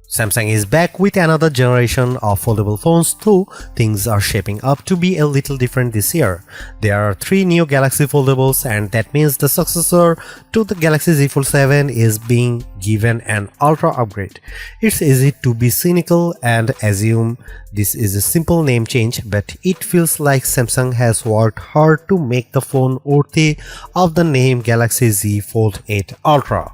Samsung is back with another generation of foldable phones, though things are shaping up to be a little different this year. There are 3 new Galaxy foldables, and that means the successor to the Galaxy Z Fold 7 is being given an ultra upgrade. It's easy to be cynical and assume this is a simple name change, but it feels like Samsung has worked hard to make the phone worthy of the name Galaxy Z Fold 8 Ultra.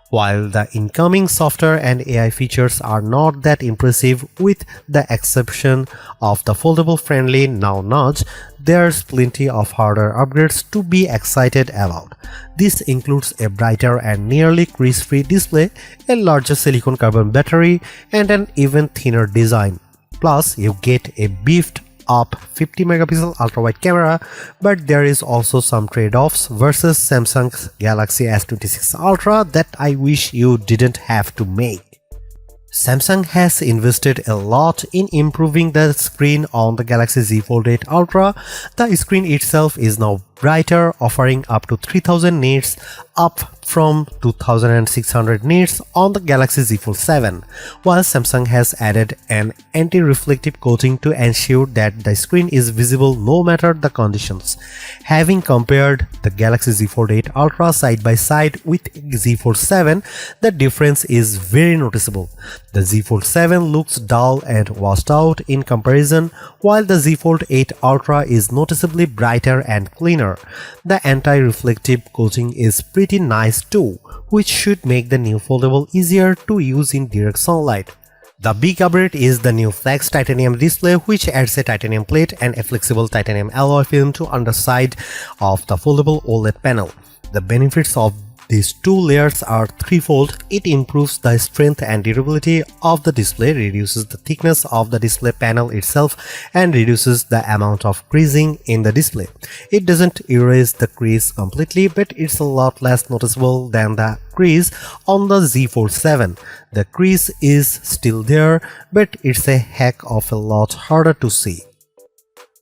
While the incoming software and AI features are not that impressive with the exception of the foldable-friendly now notch, there's plenty of hardware upgrades to be excited about. This includes a brighter and nearly crease-free display, a larger silicon carbon battery, and an even thinner design. Plus, you get a beefed up 50 megapixel ultra-wide camera, but there is also some trade-offs versus Samsung's Galaxy S26 Ultra that I wish you didn't have to make. Samsung has invested a lot in improving the screen on the Galaxy Z Fold 8 Ultra. The screen itself is now brighter, offering up to 3000 nits, up from 2600 nits on the Galaxy Z Fold 7, while Samsung has added an anti-reflective coating to ensure that the screen is visible no matter the conditions. Having compared the Galaxy Z Fold 8 Ultra side by side with Z Fold 7, the difference is very noticeable. The Z Fold 7 looks dull and washed out in comparison, while the Z Fold 8 Ultra is noticeably brighter and cleaner. The anti-reflective coating is pretty nice too, which should make the new foldable easier to use in direct sunlight. The big upgrade is the new Flex titanium display, which adds a titanium plate and a flexible titanium alloy film to underside of the foldable OLED panel. The benefits of these two layers are threefold. It improves the strength and durability of the display, reduces the thickness of the display panel itself, and reduces the amount of creasing in the display. It doesn't erase the crease completely, but it's a lot less noticeable than the crease on the Z Fold 7. The crease is still there, but it's a heck of a lot harder to see.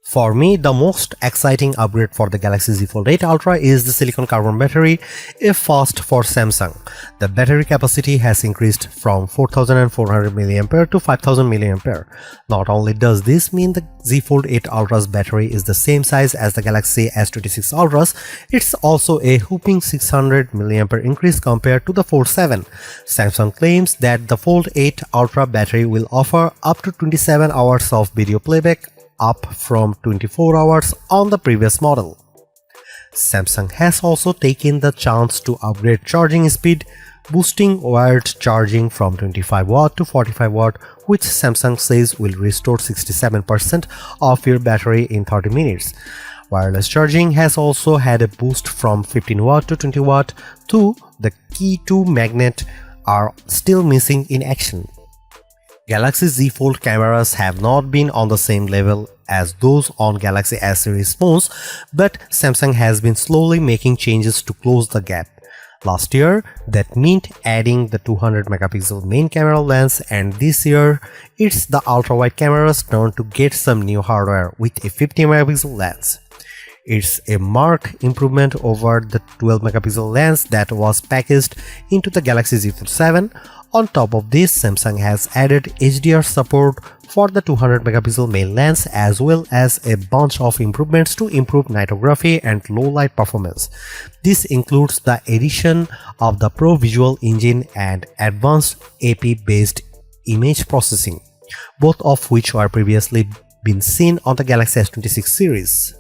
For me, the most exciting upgrade for the Galaxy Z Fold 8 Ultra is the silicon carbon battery, a first for Samsung. The battery capacity has increased from 4400 mAh to 5000 mAh. Not only does this mean the Z Fold 8 Ultra's battery is the same size as the Galaxy S26 Ultra's, it's also a whopping 600 mAh increase compared to the Fold 7. Samsung claims that the Fold 8 Ultra battery will offer up to 27 hours of video playback, up from 24 hours on the previous model. Samsung has also taken the chance to upgrade charging speed, boosting wired charging from 25 watt to 45 watt, which Samsung says will restore 67% of your battery in 30 minutes. Wireless charging has also had a boost from 15 watt to 20 watt, though the key to magnet are still missing in action. Galaxy Z Fold cameras have not been on the same level as those on Galaxy S series phones, but Samsung has been slowly making changes to close the gap. Last year, that meant adding the 200 megapixel main camera lens, and this year, it's the ultra-wide camera's turn to get some new hardware with a 50 megapixel lens. It's a marked improvement over the 12 megapixel lens that was packaged into the Galaxy Z Fold 7. On top of this, Samsung has added HDR support for the 200 megapixel main lens, as well as a bunch of improvements to improve nightography and low light performance. This includes the addition of the Pro Visual Engine and advanced AP based image processing, both of which were previously been seen on the Galaxy S26 series.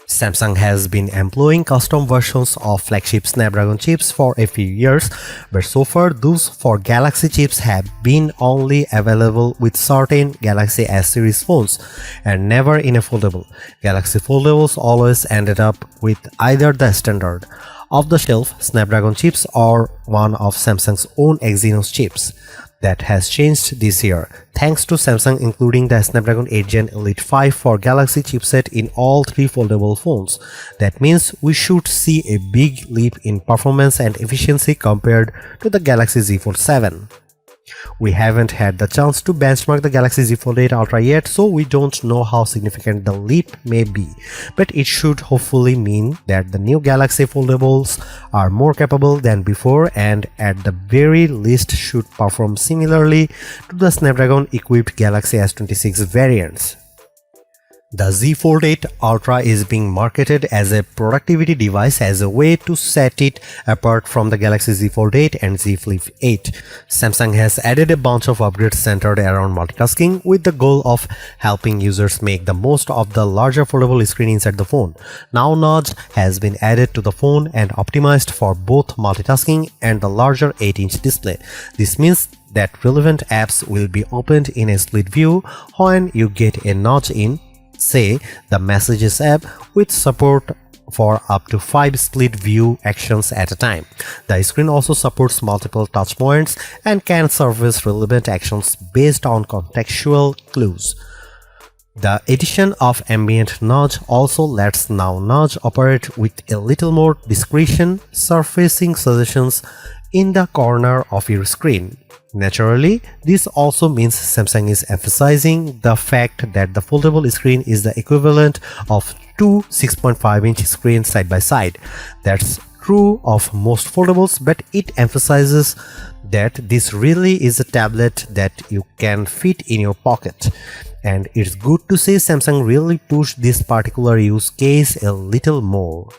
Samsung has been employing custom versions of flagship Snapdragon chips for a few years, but so far those for Galaxy chips have been only available with certain Galaxy S series phones and never in a foldable. Galaxy foldables always ended up with either the standard off-the-shelf Snapdragon chips or one of Samsung's own Exynos chips. That has changed this year, thanks to Samsung including the Snapdragon 8 Gen Elite 5 for Galaxy chipset in all 3 foldable phones. That means we should see a big leap in performance and efficiency compared to the Galaxy Z Fold 7. We haven't had the chance to benchmark the Galaxy Z Fold 8 Ultra yet, so we don't know how significant the leap may be, but it should hopefully mean that the new Galaxy Foldables are more capable than before and at the very least should perform similarly to the Snapdragon equipped Galaxy S26 variants. The Z Fold 8 Ultra is being marketed as a productivity device as a way to set it apart from the Galaxy Z Fold 8 and Z Flip 8. Samsung has added a bunch of upgrades centered around multitasking with the goal of helping users make the most of the larger foldable screen inside the phone. Now Nudge has been added to the phone and optimized for both multitasking and the larger 8-inch display. This means that relevant apps will be opened in a split view when you get a nudge in, say, the Messages app, with support for up to 5 split view actions at a time. The screen also supports multiple touch points and can surface relevant actions based on contextual clues. The addition of ambient nudge also lets now Nudge operate with a little more discretion, surfacing suggestions in the corner of your screen. Naturally, this also means Samsung is emphasizing the fact that the foldable screen is the equivalent of two 6.5-inch screens side by side. That's true of most foldables, but it emphasizes that this really is a tablet that you can fit in your pocket. And it's good to see Samsung really pushed this particular use case a little more.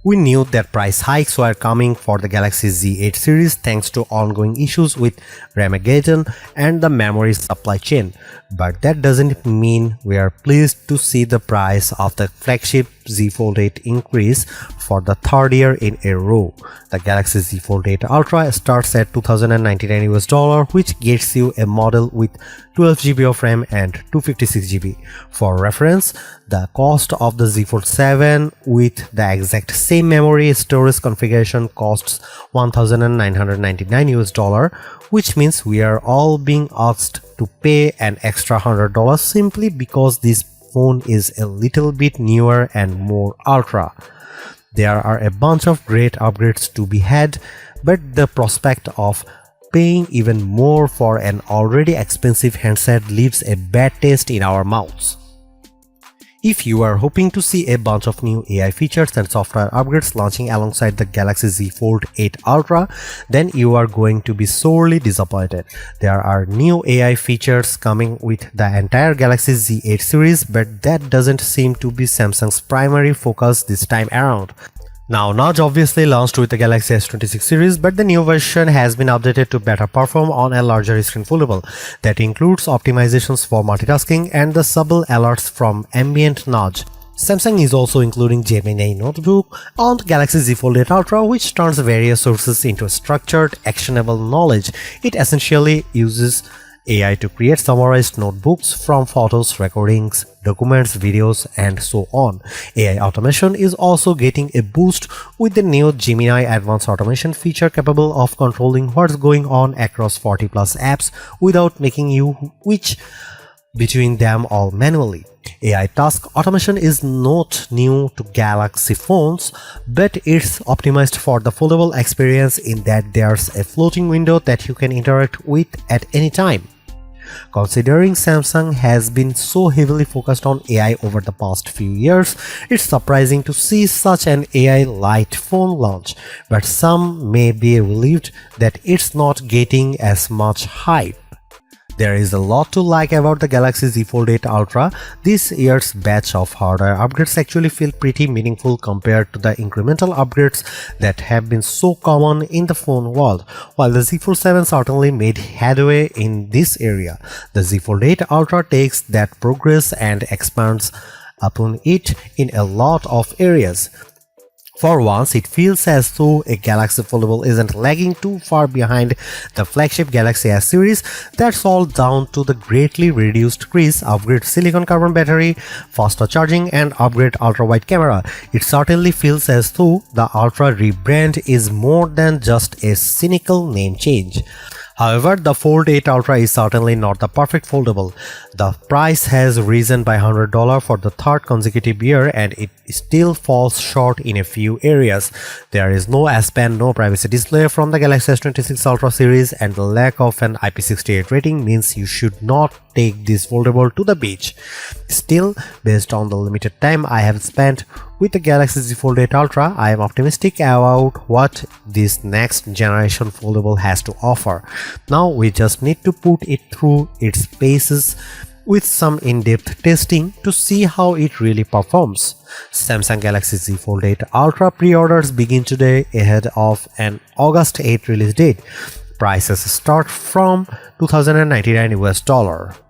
We knew that price hikes were coming for the Galaxy Z8 series thanks to ongoing issues with Ramageddon and the memory supply chain, but that doesn't mean we are pleased to see the price of the flagship Z Fold 8 increase for the third year in a row. The Galaxy Z Fold 8 Ultra starts at $2,099 US, which gets you a model with 12 GB of RAM and 256 GB. For reference, the cost of the Z Fold 7 with the exact same memory storage configuration costs $1,999 US, which means we are all being asked to pay an extra $100 simply because this phone is a little bit newer and more ultra. There are a bunch of great upgrades to be had, but the prospect of paying even more for an already expensive handset leaves a bad taste in our mouths. If you are hoping to see a bunch of new AI features and software upgrades launching alongside the Galaxy Z Fold 8 Ultra, then you are going to be sorely disappointed. There are new AI features coming with the entire Galaxy Z8 series, but that doesn't seem to be Samsung's primary focus this time around. Now, Nudge obviously launched with the Galaxy S26 series, but the new version has been updated to better perform on a larger screen foldable. That includes optimizations for multitasking and the subtle alerts from ambient nudge. Samsung is also including Gemini Notebook on Galaxy Z Fold 8 Ultra, which turns various sources into structured, actionable knowledge. It essentially uses AI to create summarized notebooks from photos, recordings, documents, videos, and so on. AI automation is also getting a boost with the new Gemini Advanced Automation feature capable of controlling what's going on across 40+ apps without making you switch between them all manually. AI task automation is not new to Galaxy phones, but it's optimized for the foldable experience in that there's a floating window that you can interact with at any time. Considering Samsung has been so heavily focused on AI over the past few years, it's surprising to see such an AI light phone launch, but some may be relieved that it's not getting as much hype. There is a lot to like about the Galaxy Z Fold 8 Ultra. This year's batch of hardware upgrades actually feel pretty meaningful compared to the incremental upgrades that have been so common in the phone world. While the Z Fold 7 certainly made headway in this area, the Z Fold 8 Ultra takes that progress and expands upon it in a lot of areas. For once, it feels as though a Galaxy Foldable isn't lagging too far behind the flagship Galaxy S series. That's all down to the greatly reduced crease, upgrade silicon carbon battery, faster charging, and upgrade ultra-wide camera. It certainly feels as though the Ultra rebrand is more than just a cynical name change. However, the Fold 8 Ultra is certainly not the perfect foldable. The price has risen by $100 for the third consecutive year and it still falls short in a few areas. There is no S Pen, no privacy display from the Galaxy S26 Ultra series, and the lack of an IP68 rating means you should not take this foldable to the beach. Still, based on the limited time I have spent with the Galaxy Z Fold 8 Ultra, I am optimistic about what this next generation foldable has to offer. Now we just need to put it through its paces with some in-depth testing to see how it really performs. Samsung Galaxy Z Fold 8 Ultra pre-orders begin today ahead of an August 8 release date. Prices start from $2,099 US.